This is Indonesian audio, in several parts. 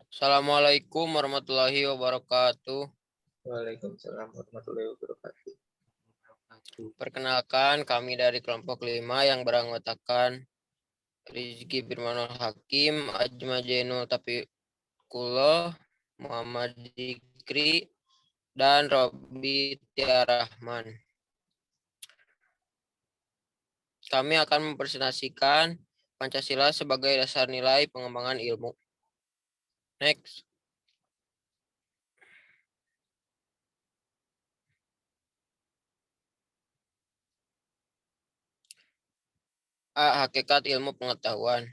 Assalamualaikum warahmatullahi wabarakatuh. Waalaikumsalam warahmatullahi wabarakatuh. Perkenalkan, kami dari kelompok 5 yang beranggotakan Rizky Firmanul Hakim, Ajma Jainul Tafiqullah, Muhammad Dikri, dan Robi Tiarahman. Kami akan mempresentasikan Pancasila sebagai dasar nilai pengembangan ilmu. Next. A. Hakikat ilmu pengetahuan.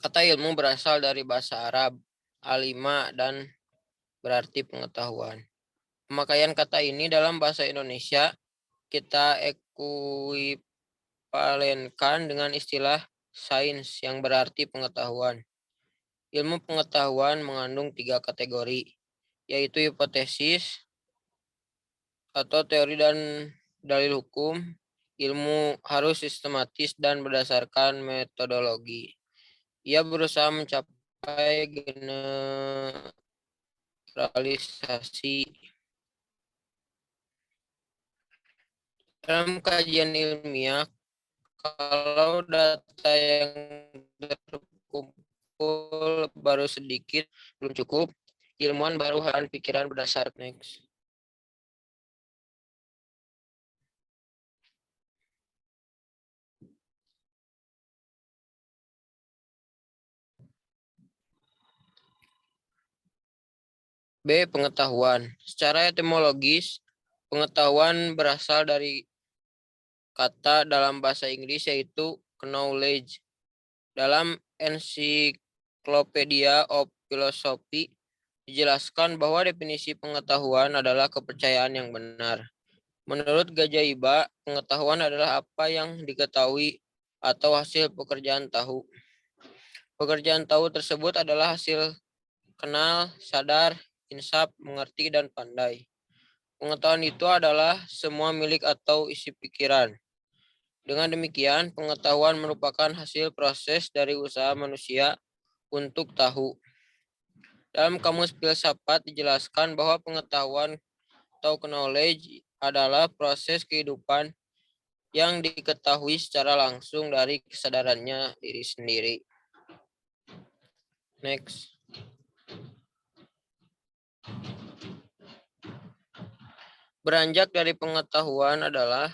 Kata ilmu berasal dari bahasa Arab, alima, dan berarti pengetahuan. Pemakaian kata ini dalam bahasa Indonesia kita ekuivalenkan dengan istilah sains yang berarti pengetahuan. Ilmu pengetahuan mengandung 3 kategori, yaitu hipotesis atau teori dan dalil hukum. Ilmu harus sistematis dan berdasarkan metodologi. Ia berusaha mencapai generalisasi. Dalam kajian ilmiah, kalau data yang terkumpul baru sedikit, belum cukup, ilmuwan baru harus pikiran berdasarkan next. B. Pengetahuan. Secara etimologis, pengetahuan berasal dari kata dalam bahasa Inggris yaitu knowledge. Dalam Encyclopedia of Philosophy dijelaskan bahwa definisi pengetahuan adalah kepercayaan yang benar. Menurut Gajah-Iba, pengetahuan adalah apa yang diketahui atau hasil pekerjaan tahu. Pekerjaan tahu tersebut adalah hasil kenal, sadar, insaf, mengerti, dan pandai. Pengetahuan itu adalah semua milik atau isi pikiran. Dengan demikian, pengetahuan merupakan hasil proses dari usaha manusia untuk tahu. Dalam kamus filsafat dijelaskan bahwa pengetahuan atau knowledge adalah proses kehidupan yang diketahui secara langsung dari kesadarannya diri sendiri. Next. Beranjak dari pengetahuan adalah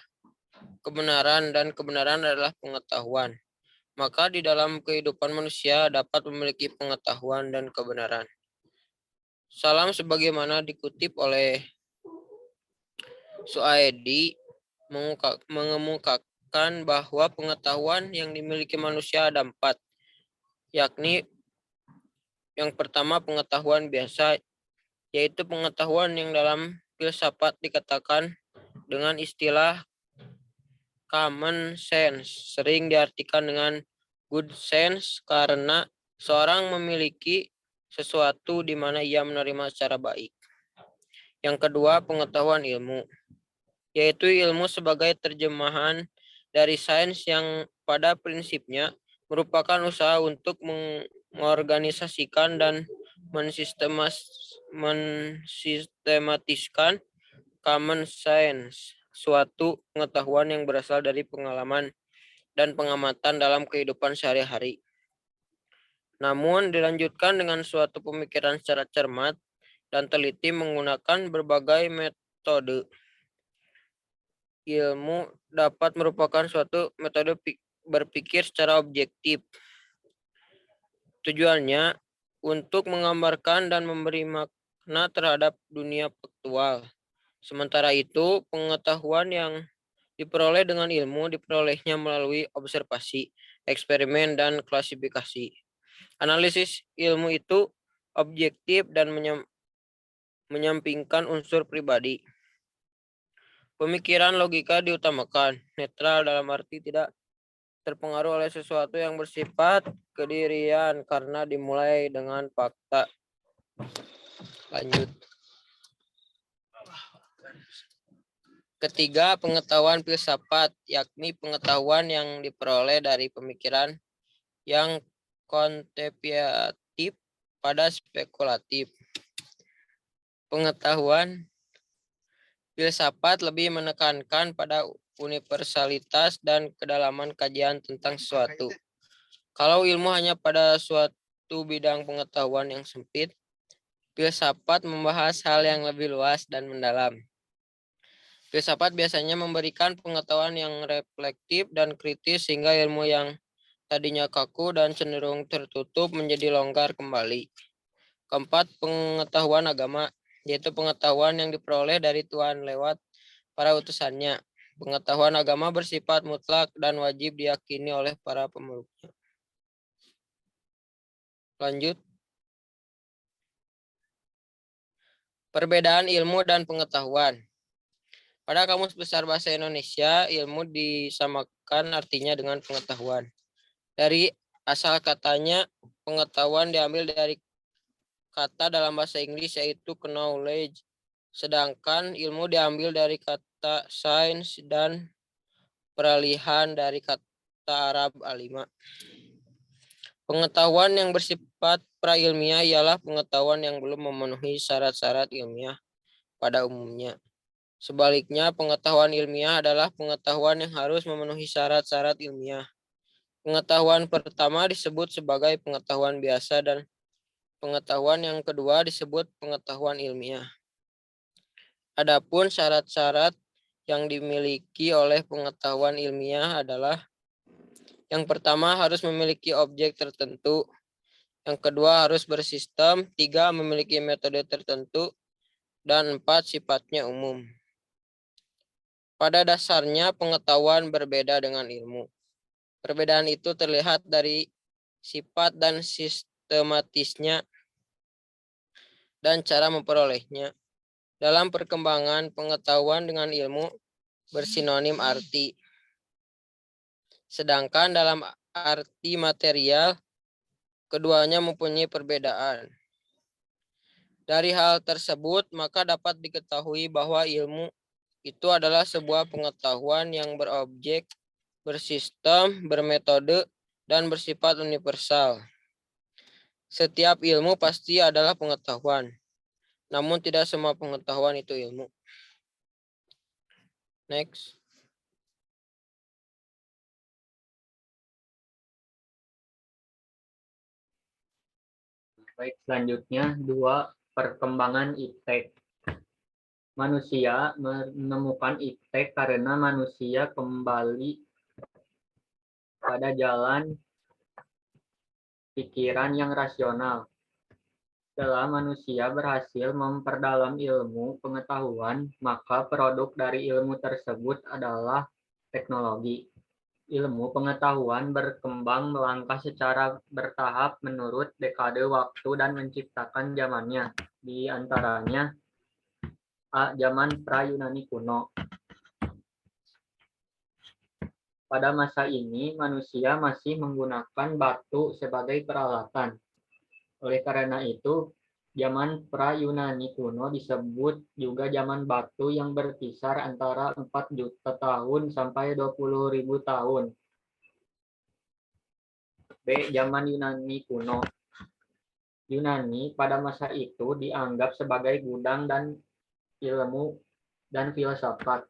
kebenaran dan kebenaran adalah pengetahuan. Maka di dalam kehidupan manusia dapat memiliki pengetahuan dan kebenaran. Salam sebagaimana dikutip oleh Suaedi mengemukakan bahwa pengetahuan yang dimiliki manusia ada 4, yakni yang pertama pengetahuan biasa, yaitu pengetahuan yang dalam filsafat dikatakan dengan istilah common sense, sering diartikan dengan good sense karena seorang memiliki sesuatu di mana ia menerima secara baik. Yang kedua, pengetahuan ilmu, yaitu ilmu sebagai terjemahan dari sains yang pada prinsipnya merupakan usaha untuk mengorganisasikan dan mensistematiskan common science, suatu pengetahuan yang berasal dari pengalaman dan pengamatan dalam kehidupan sehari-hari. Namun dilanjutkan dengan suatu pemikiran secara cermat dan teliti menggunakan berbagai metode. Ilmu dapat merupakan suatu metode berpikir secara objektif. Tujuannya untuk menggambarkan dan memberi makna terhadap dunia faktual. Sementara itu, pengetahuan yang diperoleh dengan ilmu diperolehnya melalui observasi, eksperimen, dan klasifikasi. Analisis ilmu itu objektif dan menyampingkan unsur pribadi. Pemikiran logika diutamakan, netral dalam arti tidak terpengaruh oleh sesuatu yang bersifat kedirian karena dimulai dengan fakta. Lanjut. Ketiga, pengetahuan filsafat, yakni pengetahuan yang diperoleh dari pemikiran yang kontemplatif pada spekulatif. Pengetahuan filsafat lebih menekankan pada universalitas dan kedalaman kajian tentang sesuatu. Kalau ilmu hanya pada suatu bidang pengetahuan yang sempit, filsafat membahas hal yang lebih luas dan mendalam. Filsafat biasanya memberikan pengetahuan yang reflektif dan kritis sehingga ilmu yang tadinya kaku dan cenderung tertutup menjadi longgar kembali. Keempat, pengetahuan agama, yaitu pengetahuan yang diperoleh dari Tuhan lewat para utusannya. Pengetahuan agama bersifat mutlak dan wajib diyakini oleh para pemeluknya. Lanjut. Perbedaan ilmu dan pengetahuan. Pada Kamus Besar Bahasa Indonesia, ilmu disamakan artinya dengan pengetahuan. Dari asal katanya, pengetahuan diambil dari kata dalam bahasa Inggris yaitu knowledge, sedangkan ilmu diambil dari kata science dan peralihan dari kata Arab alima. Pengetahuan yang bersifat prailmiah ialah pengetahuan yang belum memenuhi syarat-syarat ilmiah pada umumnya. Sebaliknya, pengetahuan ilmiah adalah pengetahuan yang harus memenuhi syarat-syarat ilmiah. Pengetahuan pertama disebut sebagai pengetahuan biasa dan pengetahuan yang kedua disebut pengetahuan ilmiah. Adapun syarat-syarat yang dimiliki oleh pengetahuan ilmiah adalah: yang pertama harus memiliki objek tertentu, yang kedua harus bersistem, 3 memiliki metode tertentu, dan 4 sifatnya umum. Pada dasarnya pengetahuan berbeda dengan ilmu. Perbedaan itu terlihat dari sifat dan sistematisnya dan cara memperolehnya. Dalam perkembangan pengetahuan dengan ilmu bersinonim arti. Sedangkan dalam arti material, keduanya mempunyai perbedaan. Dari hal tersebut, maka dapat diketahui bahwa ilmu itu adalah sebuah pengetahuan yang berobjek, bersistem, bermetode, dan bersifat universal. Setiap ilmu pasti adalah pengetahuan, namun tidak semua pengetahuan itu ilmu. Next. Baik, selanjutnya 2. Perkembangan iptek. Manusia menemukan iptek karena manusia kembali pada jalan pikiran yang rasional. Setelah manusia berhasil memperdalam ilmu pengetahuan, maka produk dari ilmu tersebut adalah teknologi. Ilmu pengetahuan berkembang melangkah secara bertahap menurut dekade waktu dan menciptakan zamannya. Di antaranya zaman pra-Yunani kuno. Pada masa ini, manusia masih menggunakan batu sebagai peralatan. Oleh karena itu, zaman pra-Yunani kuno disebut juga zaman batu yang berkisar antara 4 juta tahun sampai 20.000 tahun. B. Zaman Yunani kuno. Yunani pada masa itu dianggap sebagai gudang dan ilmu dan filsafat.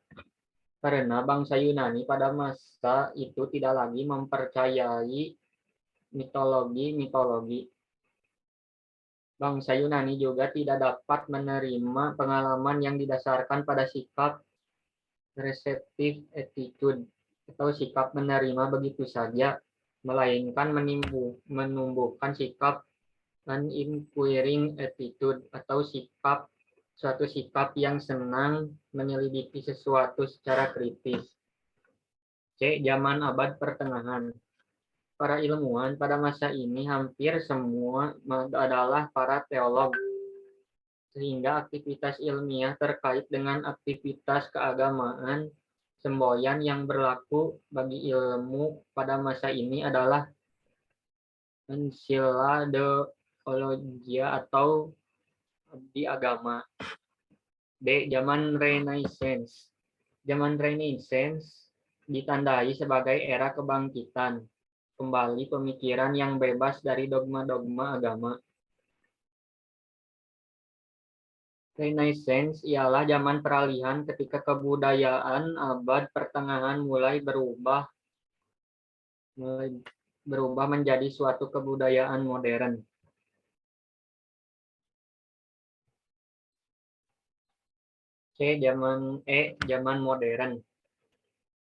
Karena bangsa Yunani pada masa itu tidak lagi mempercayai mitologi. Bangsa Yunani juga tidak dapat menerima pengalaman yang didasarkan pada sikap receptive attitude atau sikap menerima begitu saja, melainkan menumbuhkan sikap inquiring attitude atau suatu sikap yang senang menyelidiki sesuatu secara kritis. C. Zaman abad pertengahan. Para ilmuwan pada masa ini hampir semua adalah para teolog, sehingga aktivitas ilmiah terkait dengan aktivitas keagamaan semboyan yang berlaku bagi ilmu pada masa ini adalah encyclopedia atau di agama. D. Zaman Renaissance. Zaman Renaissance ditandai sebagai era kebangkitan kembali pemikiran yang bebas dari dogma-dogma agama. Renaissance ialah zaman peralihan ketika kebudayaan abad pertengahan mulai berubah menjadi suatu kebudayaan modern. Zaman modern.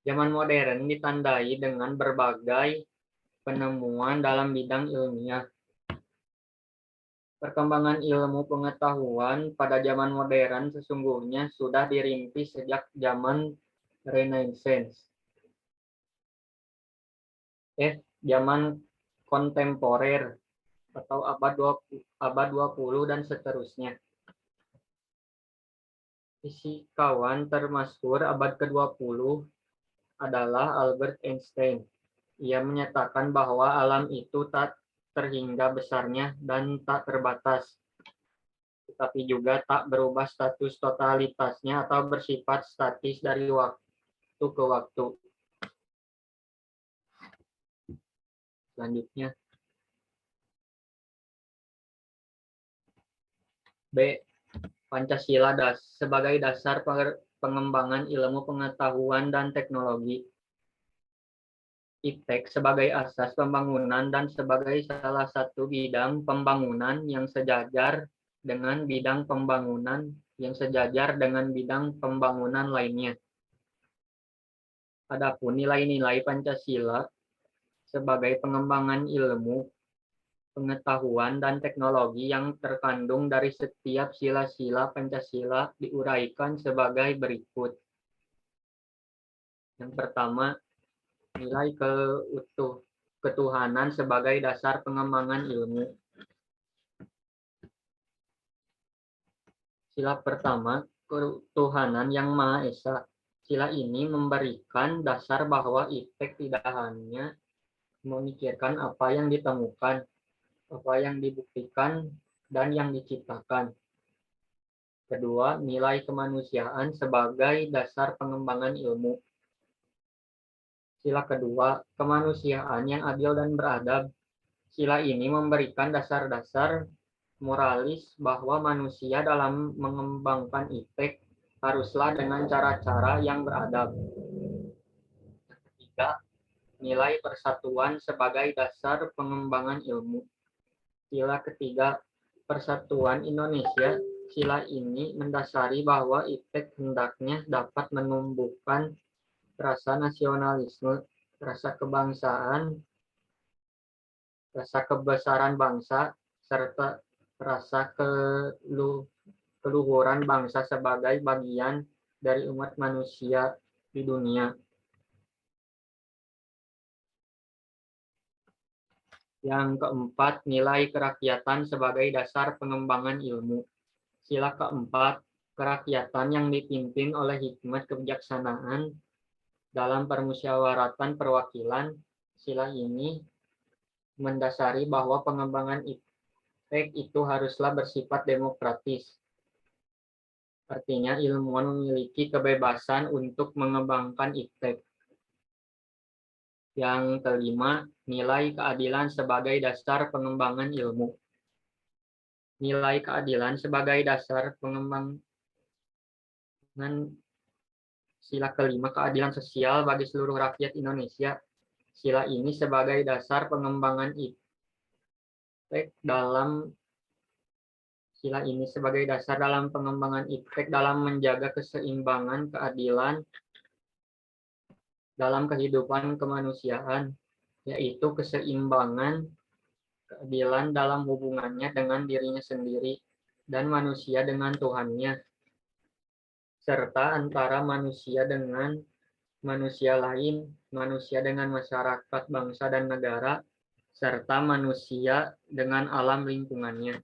Zaman modern ditandai dengan berbagai penemuan dalam bidang ilmiah. Perkembangan ilmu pengetahuan pada zaman modern sesungguhnya sudah dirintis sejak zaman Renaissance. Zaman kontemporer atau abad 20 dan seterusnya. Fisikawan termasyhur abad ke-20 adalah Albert Einstein. Ia menyatakan bahwa alam itu tak terhingga besarnya dan tak terbatas, tetapi juga tak berubah status totalitasnya atau bersifat statis dari waktu ke waktu. Selanjutnya, B. Pancasila sebagai dasar pengembangan ilmu pengetahuan dan teknologi. IPTEK sebagai asas pembangunan dan sebagai salah satu bidang pembangunan yang sejajar dengan bidang pembangunan lainnya. Adapun nilai-nilai Pancasila sebagai pengembangan ilmu, pengetahuan, dan teknologi yang terkandung dari setiap sila-sila Pancasila diuraikan sebagai berikut. Yang pertama, nilai ketuhanan sebagai dasar pengembangan ilmu. Sila pertama, ketuhanan yang Maha Esa. Sila ini memberikan dasar bahwa IPTEK tidak hanya memikirkan apa yang ditemukan, apa yang dibuktikan, dan yang diciptakan. Kedua, nilai kemanusiaan sebagai dasar pengembangan ilmu. Sila kedua, kemanusiaan yang adil dan beradab. Sila ini memberikan dasar-dasar moralis bahwa manusia dalam mengembangkan IPTEK haruslah dengan cara-cara yang beradab. Ketiga, nilai persatuan sebagai dasar pengembangan ilmu. Sila ketiga, Persatuan Indonesia. Sila ini mendasari bahwa IPTEK hendaknya dapat menumbuhkan rasa nasionalisme, rasa kebangsaan, rasa kebesaran bangsa, serta rasa keluhuran bangsa sebagai bagian dari umat manusia di dunia. Yang keempat, nilai kerakyatan sebagai dasar pengembangan ilmu. Sila keempat, kerakyatan yang dipimpin oleh hikmat kebijaksanaan dalam permusyawaratan perwakilan. Sila ini mendasari bahwa pengembangan IPTEK itu haruslah bersifat demokratis. Artinya ilmuwan memiliki kebebasan untuk mengembangkan IPTEK. Yang kelima, nilai keadilan sebagai dasar pengembangan ilmu. Nilai keadilan sebagai dasar pengembangan. Sila kelima, keadilan sosial bagi seluruh rakyat Indonesia. Sila ini sebagai dasar pengembangan IPTEK dalam menjaga keseimbangan keadilan dalam kehidupan kemanusiaan, yaitu keseimbangan keadilan dalam hubungannya dengan dirinya sendiri dan manusia dengan Tuhannya, serta antara manusia dengan manusia lain, manusia dengan masyarakat, bangsa, dan negara, serta manusia dengan alam lingkungannya.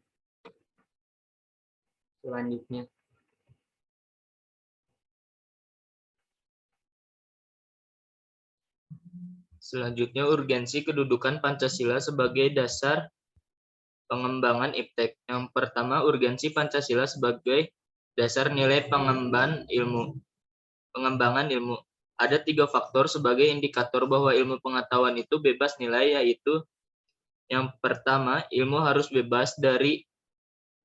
Selanjutnya, urgensi kedudukan Pancasila sebagai dasar pengembangan IPTEK. Yang pertama, urgensi Pancasila sebagai dasar nilai pengembangan ilmu. Ada 3 faktor sebagai indikator bahwa ilmu pengetahuan itu bebas nilai, yaitu yang pertama, ilmu harus bebas dari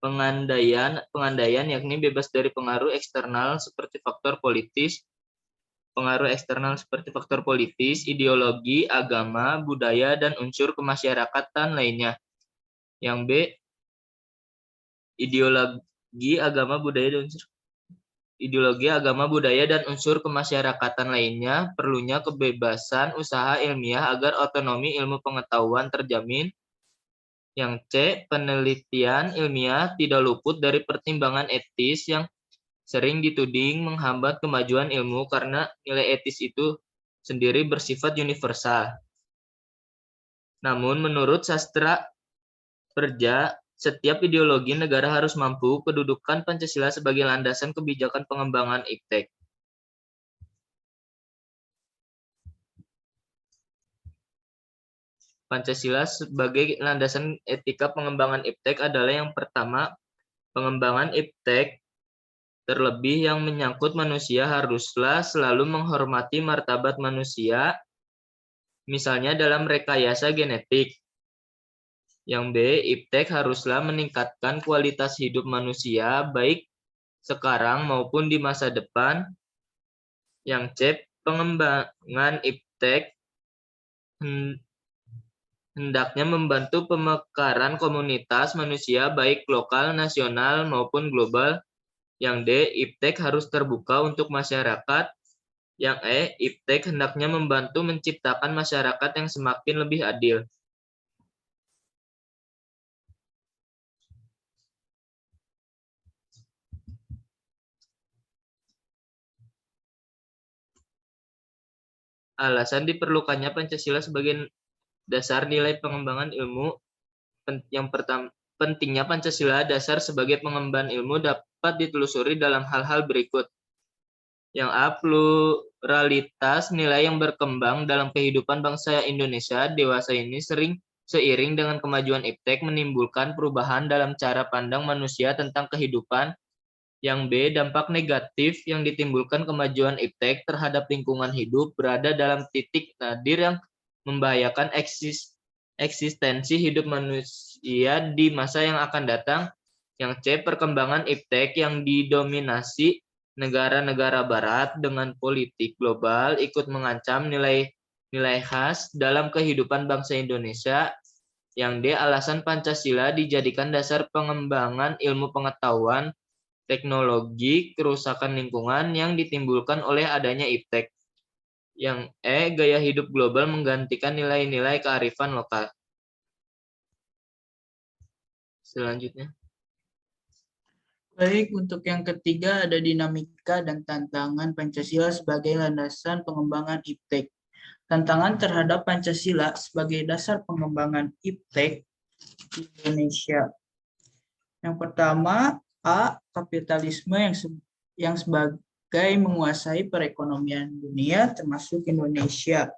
pengandaian yakni bebas dari pengaruh eksternal seperti faktor politis, ideologi, agama, budaya, dan unsur kemasyarakatan lainnya. Yang B, ideologi, agama, budaya, dan unsur kemasyarakatan lainnya, perlunya kebebasan usaha ilmiah agar otonomi ilmu pengetahuan terjamin. Yang C, penelitian ilmiah tidak luput dari pertimbangan etis yang sering dituding menghambat kemajuan ilmu karena nilai etis itu sendiri bersifat universal. Namun menurut sastra Perja, setiap ideologi negara harus mampu kedudukan Pancasila sebagai landasan kebijakan pengembangan iptek. Pancasila sebagai landasan etika pengembangan iptek adalah yang pertama, pengembangan iptek terlebih yang menyangkut manusia haruslah selalu menghormati martabat manusia, misalnya dalam rekayasa genetik. Yang B, iptek haruslah meningkatkan kualitas hidup manusia baik sekarang maupun di masa depan. Yang C, pengembangan iptek hendaknya membantu pemekaran komunitas manusia baik lokal, nasional, maupun global. Yang D, iptek harus terbuka untuk masyarakat. Yang E, iptek hendaknya membantu menciptakan masyarakat yang semakin lebih adil. Alasan diperlukannya Pancasila sebagai dasar nilai pengembangan ilmu. Yang pertama, pentingnya Pancasila dasar sebagai pengembangan ilmu dapat ditelusuri dalam hal-hal berikut. Yang A, pluralitas nilai yang berkembang dalam kehidupan bangsa Indonesia dewasa ini seiring dengan kemajuan iptek menimbulkan perubahan dalam cara pandang manusia tentang kehidupan. Yang B, dampak negatif yang ditimbulkan kemajuan iptek terhadap lingkungan hidup berada dalam titik nadir yang membahayakan eksistensi hidup manusia di masa yang akan datang. Yang C, perkembangan iptek yang didominasi negara-negara barat dengan politik global ikut mengancam nilai khas dalam kehidupan bangsa Indonesia. Yang D, alasan Pancasila dijadikan dasar pengembangan ilmu pengetahuan, teknologi, kerusakan lingkungan yang ditimbulkan oleh adanya iptek. Yang E, gaya hidup global menggantikan nilai-nilai kearifan lokal. Selanjutnya. Baik, untuk yang ketiga ada dinamika dan tantangan Pancasila sebagai landasan pengembangan iptek. Tantangan terhadap Pancasila sebagai dasar pengembangan iptek di Indonesia. Yang pertama, A, kapitalisme yang sebagai menguasai perekonomian dunia termasuk Indonesia.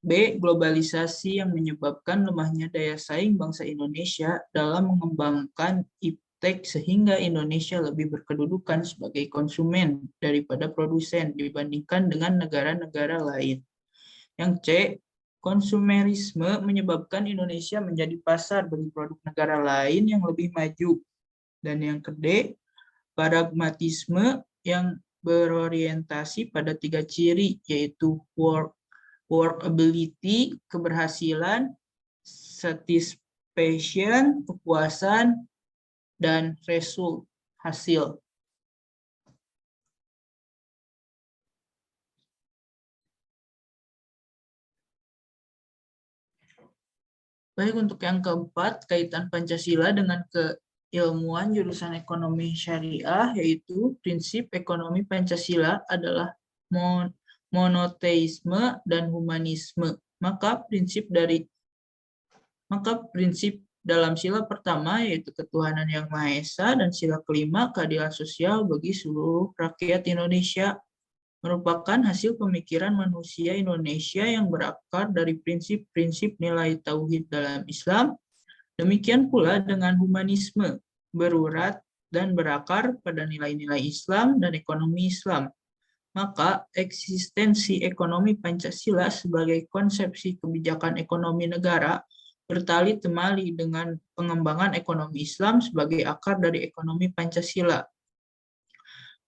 B, globalisasi yang menyebabkan lemahnya daya saing bangsa Indonesia dalam mengembangkan iptek sehingga Indonesia lebih berkedudukan sebagai konsumen daripada produsen dibandingkan dengan negara-negara lain. Yang C, konsumerisme menyebabkan Indonesia menjadi pasar bagi produk negara lain yang lebih maju. Dan yang D, pragmatisme yang berorientasi pada 3 ciri, yaitu workability, keberhasilan, satisfaction, kepuasan, dan result, hasil. Baik, untuk yang keempat, kaitan Pancasila dengan keilmuan jurusan ekonomi syariah, yaitu prinsip ekonomi Pancasila adalah monoteisme dan humanisme. Maka prinsip dalam sila pertama yaitu ketuhanan yang Maha Esa dan sila kelima keadilan sosial bagi seluruh rakyat Indonesia merupakan hasil pemikiran manusia Indonesia yang berakar dari prinsip-prinsip nilai tauhid dalam Islam. Demikian pula dengan humanisme, berurat dan berakar pada nilai-nilai Islam dan ekonomi Islam. Maka eksistensi ekonomi Pancasila sebagai konsepsi kebijakan ekonomi negara bertali temali dengan pengembangan ekonomi Islam sebagai akar dari ekonomi Pancasila.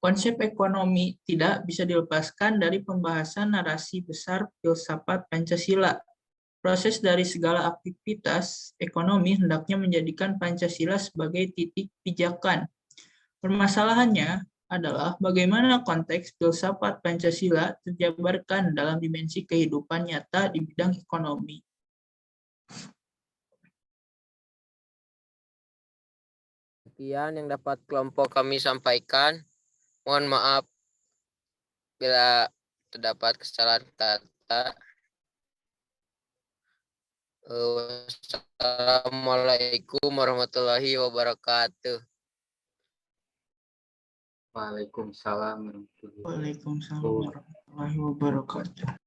Konsep ekonomi tidak bisa dilepaskan dari pembahasan narasi besar filsafat Pancasila. Proses dari segala aktivitas ekonomi hendaknya menjadikan Pancasila sebagai titik pijakan. Permasalahannya adalah bagaimana konteks filsafat Pancasila terjabarkan dalam dimensi kehidupan nyata di bidang ekonomi. Sekian yang dapat kelompok kami sampaikan. Mohon maaf bila terdapat kesalahan kata. Wassalamualaikum warahmatullahi wabarakatuh. Waalaikumsalam warahmatullahi wabarakatuh. Waalaikumsalam warahmatullahi wabarakatuh.